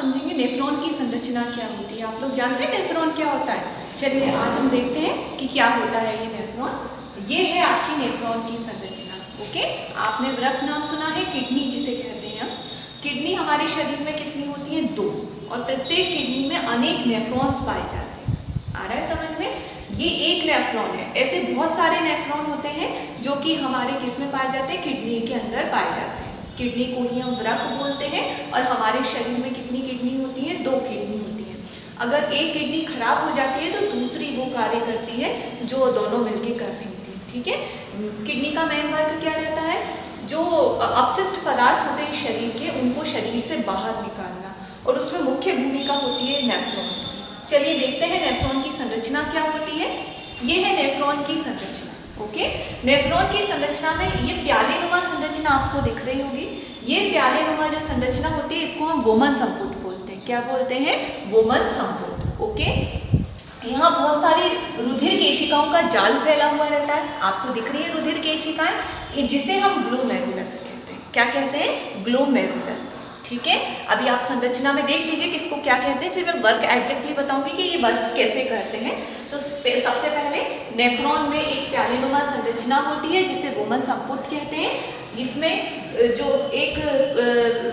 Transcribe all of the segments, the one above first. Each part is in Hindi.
समझेंगे नेफ्रॉन की संरचना क्या होती है। आप लोग जानते हैं नेफ्रॉन क्या होता है? चलिए आज हम देखते हैं कि क्या होता है ये नेफ्रॉन। ये है आपकी नेफ्रॉन की संरचना। ओके, आपने वृक्क नाम सुना है, किडनी जिसे कहते हैं हम। किडनी हमारे शरीर में कितनी होती है? 2, और प्रत्येक किडनी में अनेक नेफ्रॉन्स पाए जाते हैं। आ रहा है समझ में? ये एक नेफ्रॉन है। ऐसे बहुत सारे नेफ्रॉन होते हैं जो कि हमारे किस में पाए जाते हैं? किडनी के अंदर पाए जाते हैं। किडनी को ही हम वृक्क बोलते हैं। और हमारे शरीर में कितनी किडनी होती है? 2 किडनी होती है। अगर एक किडनी खराब हो जाती है तो दूसरी वो कार्य करती है जो दोनों मिलके कर रही होती है। ठीक है, किडनी का मेन वर्क क्या रहता है? जो अपशिष्ट पदार्थ होते हैं शरीर के, उनको शरीर से बाहर निकालना, और उसमें मुख्य भूमिका होती है नेफ्रॉन की। चलिए देखते हैं नेफ्रॉन की संरचना क्या होती है। ये है नेफ्रॉन की संरचना। ओके, नेफ्रॉन की संरचना में ये प्यालेनुमा संरचना आपको दिख रही होगी। ये प्यालेनुमा जो संरचना होती है इसको हम वोमन संपुट बोलते हैं। क्या बोलते हैं? वोमन संपुट। ओके, यहाँ बहुत सारी रुधिर केशिकाओं का जाल फैला हुआ रहता है। आपको दिख रही है रुधिर केशिकाएं, जिसे हम ग्लोमेरुलस कहते हैं। क्या कहते हैं? ग्लोमेरुलस। ठीक है, अभी आप संरचना में देख लीजिए किसको क्या कहते हैं, फिर मैं वर्क एग्जैक्टली बताऊंगी कि ये वर्क कैसे करते हैं। तो सबसे पहले नेफ्रॉन में एक प्यालेनुमा संरचना होती है जिसे वोमन संपुट कहते हैं। इसमें जो एक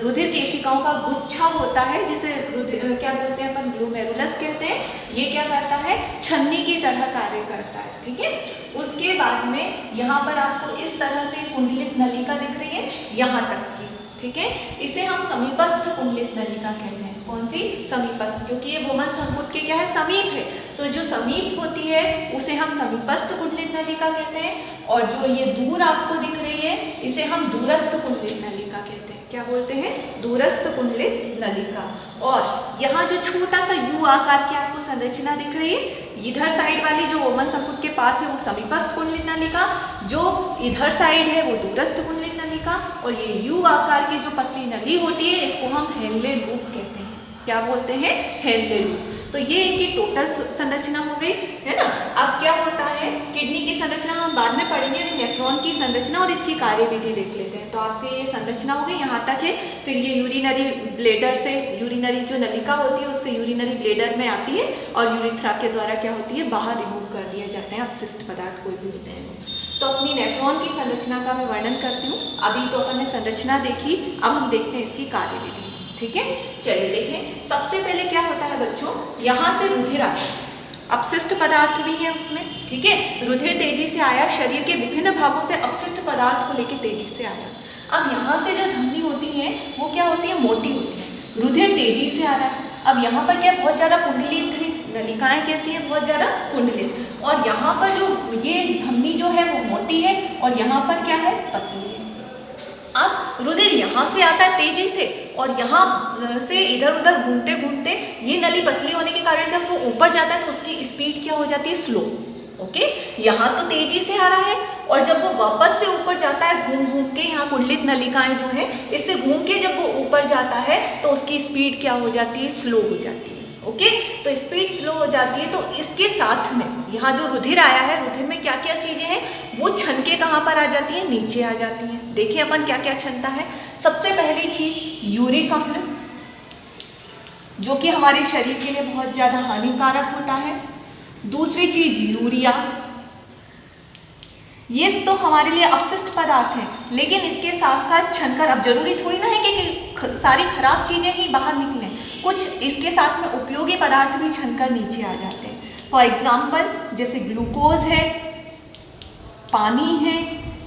रुधिर केशिकाओं का गुच्छा होता है जिसे क्या बोलते हैं अपन? ग्लोमेरुलस कहते हैं। ये क्या करता है? छन्नी की तरह कार्य करता है। ठीक है, उसके बाद में यहाँ पर आपको इस तरह से कुंडलित नलिका दिख रही है यहाँ तक की। ठीक है, इसे हम समीपस्थ कुंडलित नलिका कहते हैं। कौन सी? समीपस्थ, क्योंकि ये वोमन संपुट के क्या है? समीप है। तो जो समीप होती है उसे हम समीपस्थ कुंडलित नलिका कहते हैं। और जो ये दूर आपको दिख रही है इसे हम दूरस्थ कुंडलित नलिका कहते हैं। क्या बोलते हैं? दूरस्थ कुंडलित नलिका। और यहाँ जो छोटा सा यू आकार की आपको संरचना दिख रही है, इधर साइड वाली जो वोमन संपुट के पास है वो समीपस्थ कुंडलित नलिका, जो इधर साइड है वो दूरस्थ कुंडलित नलिका, और ये यू आकार की जो पतली नली होती है इसको हम हेनले लूप कहते हैं। क्या बोलते हैं? Henle loop. तो ये इनकी टोटल संरचना हो गई, है ना। अब क्या होता है? किडनी की संरचना हम बाद में पढ़ेंगे, अभी नेफ्रॉन की संरचना और इसकी कार्यविधि देख लेते हैं। तो आपकी ये संरचना हो गई, यहाँ तक है। फिर ये यूरिनरी ब्लेडर से, यूरिनरी जो नलिका होती है उससे यूरिनरी ब्लेडर में आती है, और यूरिथ्रा के द्वारा क्या होती है? बाहर रिमूव कर दिए जाते हैं अपशिष्ट पदार्थ कोई भी होते हैं। तो अपनी नेफ्रॉन की संरचना का मैं वर्णन करती हूँ। अभी तो अपन ने संरचना देखी, अब हम देखते हैं इसकी कार्यविधि। ठीक है, चलिए देखें। सबसे पहले क्या होता है बच्चों? यहाँ से रुधिर आता है, अपशिष्ट पदार्थ भी है उसमें। ठीक है, रुधिर तेजी से आया, शरीर के विभिन्न भागों से अपशिष्ट पदार्थ को लेकर तेजी से आया। अब यहाँ से जो धमनी होती है वो क्या होती है? मोटी होती है। रुधिर तेजी से आ रहा है। अब यहाँ पर क्या? बहुत ज़्यादा कुंडलित है, नलिकाएं कैसी है? बहुत ज़्यादा कुंडलित। और यहाँ पर जो ये धमनी जो है वो मोटी है, और यहाँ पर क्या है? पतली है। अब रुधिर यहाँ से आता है तेजी से, और यहाँ से इधर उधर घूमते घूमते ये नली पतली होने के कारण जब वो ऊपर जाता है तो उसकी स्पीड क्या हो जाती है? स्लो। ओके, यहाँ तो तेजी से आ रहा है, और जब वो वापस से ऊपर जाता है घूम घूम के, यहाँ कुंडलित नलिकाएं जो है इससे घूम के जब वो ऊपर जाता है तो उसकी स्पीड क्या हो जाती है? स्लो हो जाती है। ओके, तो स्पीड स्लो हो जाती है। तो इसके साथ में यहाँ जो रुधिर आया है, रुधिर में क्या क्या चीजें हैं वो छन के कहाँ पर आ जाती है? नीचे आ जाती हैं। देखिए अपन क्या क्या छनता है। सबसे पहली चीज यूरिक अम्ल, जो कि हमारे शरीर के लिए बहुत ज्यादा हानिकारक होता है। दूसरी चीज यूरिया, ये तो हमारे लिए अपशिष्ट पदार्थ है, लेकिन इसके साथ साथ छनकर, अब जरूरी थोड़ी ना है कि सारी खराब चीजें ही बाहर निकलें, कुछ इसके साथ में उपयोगी पदार्थ भी छनकर नीचे आ जाते हैं। फॉर एग्जाम्पल जैसे ग्लूकोज है, पानी है,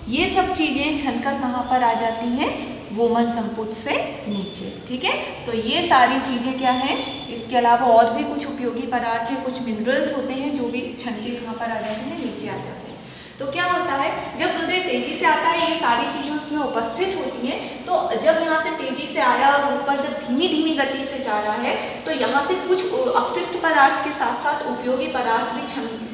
ये सब चीजें छनकर कहाँ पर आ जाती हैं? वोमन संपुट से नीचे। ठीक है, तो ये सारी चीजें क्या हैं? इसके अलावा और भी कुछ उपयोगी पदार्थ हैं, कुछ मिनरल्स होते हैं जो भी छन के कहाँ पर आ जाते हैं? नीचे आ जाते हैं। तो क्या होता है? जब रुधिर तेजी से आता है, ये सारी चीजें उसमें उपस्थित होती हैं। तो जब यहाँ से तेजी से आया और ऊपर जब धीमी धीमी गति से जा रहा है, तो यहाँ से कुछ अपशिष्ट पदार्थ के साथ साथ उपयोगी पदार्थ भी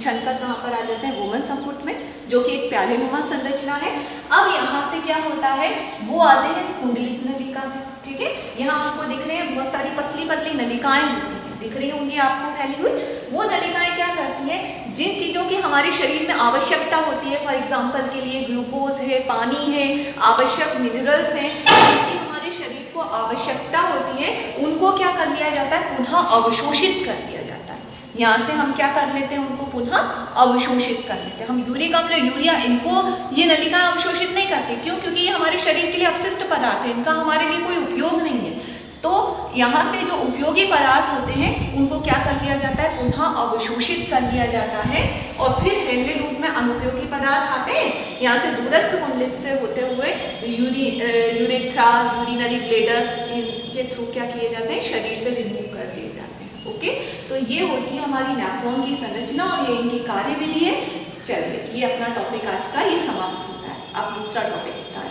छनकर कहाँ पर आ जाते हैं? वोमन संपुट में, जो कि एक प्यालेनुमा संरचना है। अब यहाँ से क्या होता है? वो आते हैं कुंडलित नलिका में। ठीक है, यहाँ आपको दिख रहे हैं बहुत सारी पतली पतली नलिकाएं होती हैं, दिख रही होंगी आपको फैली हुई। वो नलिकाएं क्या करती हैं? जिन चीज़ों की हमारे शरीर में आवश्यकता होती है, फॉर एग्जाम्पल के लिए ग्लूकोज है, पानी है, आवश्यक मिनरल्स हैं, जिनकी हमारे शरीर को आवश्यकता होती है, उनको क्या करना दिया जाता है, पुनः अवशोषित कर दिया जाता है। यहाँ से हम क्या कर लेते हैं, उनको पुनः अवशोषित कर लेते हैं। हम यूरिक अम्ल, यूरिया, इनको ये नलिका अवशोषित नहीं करती। क्यों? क्योंकि ये हमारे शरीर के लिए अपशिष्ट पदार्थ है, इनका हमारे लिए कोई उपयोग नहीं है। तो यहाँ से जो उपयोगी पदार्थ होते हैं उनको क्या कर लिया जाता है, पुनः अवशोषित कर लिया जाता है। और फिर हेनले लूप में अनुपयोगी पदार्थ आते हैं, यहाँ से दूरस्थ कुंडलित से होते हुए यूरेथ्रा, यूरिनरी ब्लेडर, इनके थ्रू क्या किए जाते हैं, शरीर से रिमूव कर दिए जाते हैं। ओके, तो ये होती है हमारी नेफ्रॉन की संरचना और ये इनकी कार्यविधि है। चलिए, ये अपना टॉपिक आज का ये समाप्त होता है। अब दूसरा टॉपिक स्टार्ट